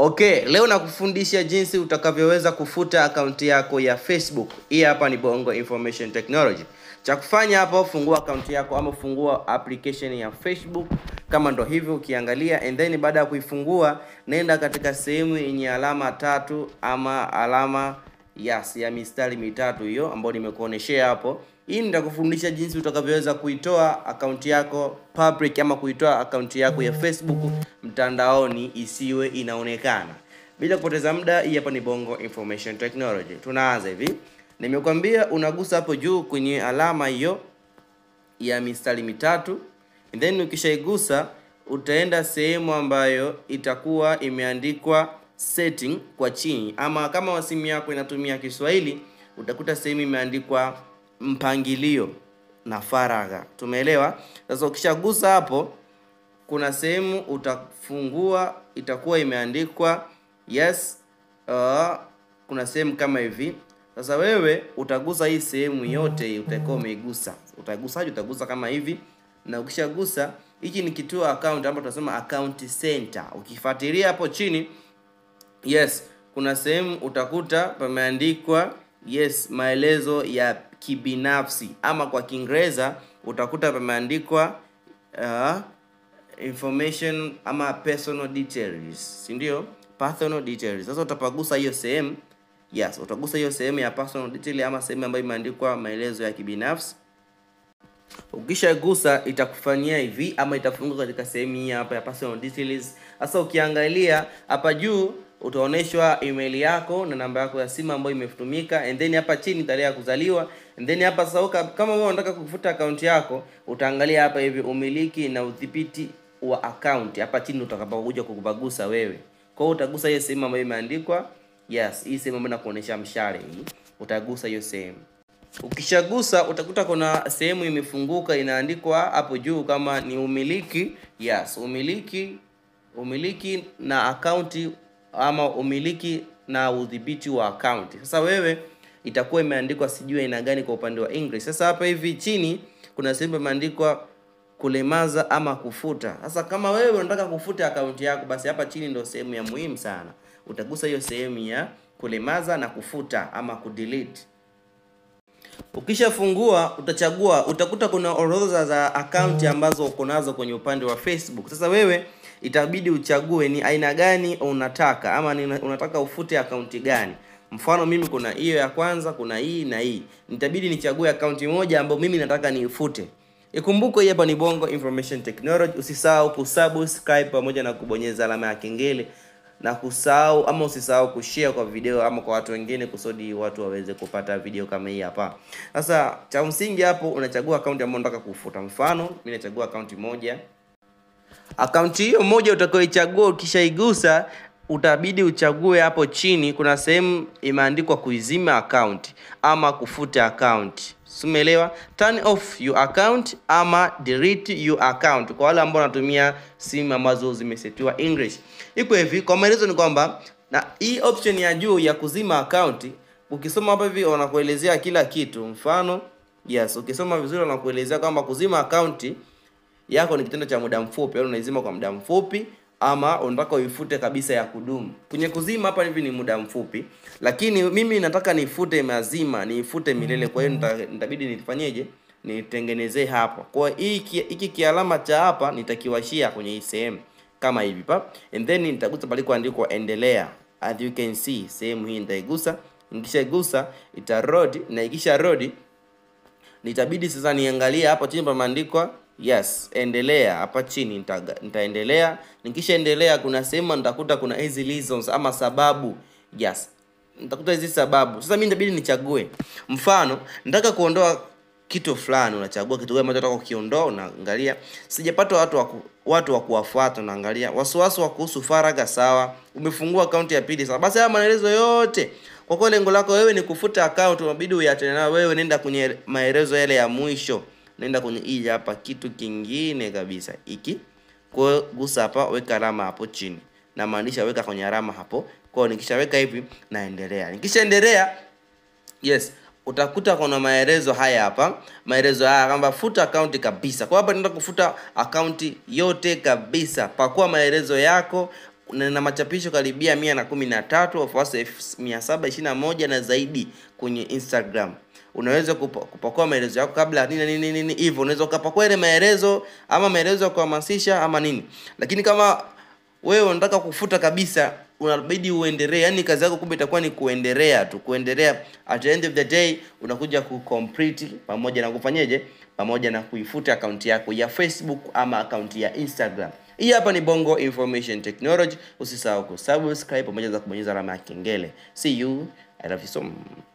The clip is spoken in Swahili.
Okay, leo nakufundisha jinsi utakavyoweza kufuta akaunti yako ya Facebook. Hii hapa ni Bongo Information Technology. Cha kufanya hapo, fungua akaunti yako ama fungua application ya Facebook kama ndo hivyo ukiangalia, and then baada ya kuifungua nenda katika sehemu yenye alama tatu ama alama ya mistari mitatu hiyo ambayo nimekuoneshea hapo. Hii nitakufundisha jinsi utakavyoweza kuitoa akaunti yako public ama kuitoa akaunti yako ya Facebook mtandaoni isiwe inaonekana. Bila kupoteza muda, hii hapa ni Bongo Information Technology. Tunaanza hivi. Nimekwambia unagusa hapo juu kwenye alama hiyo ya mistari mitatu. And then ukishaigusa utaenda sehemu ambayo itakuwa imeandikwa setting kwa chini, ama kama simu yako inatumia Kiswahili utakuta sehemu imeandikwa mpangilio na faragha. Tumeelewa? Sasa ukishagusa hapo kuna sehemu utafungua itakuwa imeandikwa kuna sehemu kama hivi. Sasa wewe utagusa hii sehemu yote utakuwa umeigusa. Utagusa kama hivi, na ukishagusa hiki ni kituo account ambapo tunasema account center. Ukifuatilia hapo chini kuna sehemu utakuta pameandikwa maelezo ya kibinafsi, ama kwa Kiingereza utakuta pameandikwa information ama personal details, si ndio? Personal details. Sasa utapagusa hiyo sehemu. Utagusa hiyo sehemu ya personal detail ama sehemu ambayo imeandikwa maelezo ya kibinafsi. Ukishagusa itakufanyia hivi ama itafunguka katika sehemu hii hapa ya personal details. Sasa ukiangalia hapa juu utaoneshwa email yako na namba yako ya simu ambayo imetumika, and then hapa chini tarehe ya kuzaliwa, and then hapa sasa kama wewe unataka kufuta account yako utaangalia hapa hivi umiliki na udhibiti wa account. Hapa chini utakapokuja kukubagusa wewe. Kwa hiyo utagusa hiyo sehemu ambayo imeandikwa hii sehemu ambayo inakuonesha mshale hii. Utagusa hiyo sehemu. Ukishagusa utakuta kuna sehemu imefunguka inaandikwa hapo juu kama ni umiliki. Umiliki na account ama umiliki na udhibiti wa account. Sasa wewe itakuwa imeandikwa sijui aina gani kwa upande wa English. Sasa hapa hivi chini kuna sehemu imeandikwa kulemaza ama kufuta. Sasa kama wewe unataka kufuta account yako, basi hapa chini ndio sehemu ya muhimu sana. Utagusa hiyo sehemu ya kulemaza na kufuta ama kudelete. Ukishafungua utachagua, utakuta kuna orodha za account ambazo uko nazo kwenye upande wa Facebook. Sasa wewe itabidi uchague ni aina gani unataka, ama unataka ufute account gani. Mfano mimi kuna hiyo ya kwanza, kuna hii na hii. Nitabidi nichague account moja ambayo mimi nataka niifute. Ikumbuke hapa ni Bongo Information Technology. Usisahau kusubscribe pamoja na kubonyeza alama ya kengele, na usisahau kushare kwa video ama kwa watu wengine kusudi watu waweze kupata video kama hii hapa. Sasa cha msingi hapo unachagua account ambayo unataka kufuta. Mfano mimi nachagua account moja. Account hiyo moja utakayoichagua ukishaigusa utabidi uchague hapo chini kuna sehemu imeandikwa kuizima account ama kufuta account. Umeelewa? Turn off your account ama delete your account kwa wale ambao wanatumia simu ambazo zimesetiwa English. Iko hivi, kwa maelezo ni kwamba na hii option ya juu ya kuzima account, ukisoma hapa hivi wanakuelezea kila kitu. Mfano, ukisoma vizuri wanakuelezea kwamba kuzima account yako ni kitendo cha muda mfupi, au unaizima kwa muda mfupi, ama unataka uifute kabisa ya kudumu. Kwenye kuzima hapa hivi ni muda mfupi, lakini mimi nataka niifute mazima, niifute milele. Kwa hiyo nitabidi nifanyeje? Nitengenezee hapa. Kwa hiki kialama cha hapa nitakiwashia kwenye hii sehemu kama hivi and then nitagusa pale kuandikwa endelea. As you can see, sehemu hii nitaigusa. Nikishaigusa itarodi, na ikisha rodi nitabidi sasa niangalie hapa chini pameandikwa endelea. Hapa chini nitaendelea. Nikishaendelea kuna sehemu nitakuta kuna hizi reasons ama sababu. Nitakuta hizi sababu. Sasa mimi inabidi nichague. Mfano, nataka kuondoa kitu fulani, unachagua kitu gani unataka kukiondoa, unaangalia sijapata watu wa kuwafuata, unaangalia wasiwasi wa kuhusu faragha, sawa. Umefungua account ya pili, sawa. Basi haya maelezo yote kwa kwa lengo lako wewe ni kufuta account, unabidi uyatene na wewe nenda kwenye maelezo yale ya mwisho. Nenda kwenye hii hapa kitu kingine kabisa hiki. Kwa gusa hapa, weka alama hapo chini. Na maanisha weka kwenye alama hapo. Kwa nikishaweka hivi naendelea. Nikishaendelea utakuta kuna maelezo haya hapa. Maelezo haya kwamba futa account kabisa. Kwa hapa nenda kufuta account yote kabisa. Pakua maelezo yako na machapisho karibia 113, wafuasi 721 na zaidi kwenye Instagram. Unaweza kupakua maelezo yako kabla nini hivyo. Unaweza ukapakua ile maelezo ama maelezo ya kuhamasisha ama nini. Lakini kama wewe unataka kufuta kabisa, unabidi uendelee. Yani kazi yako kumbe itakuwa ni kuendelea tu, kuendelea. At the end of the day unakuja complete pamoja na kufanyaje, pamoja na kuifuta account yako ya Facebook ama account ya Instagram. Hii hapa ni Bongo Information Technology. Usisahau kusubscribe pamoja na kubonyeza alama ya kengele. See you. I love you so much.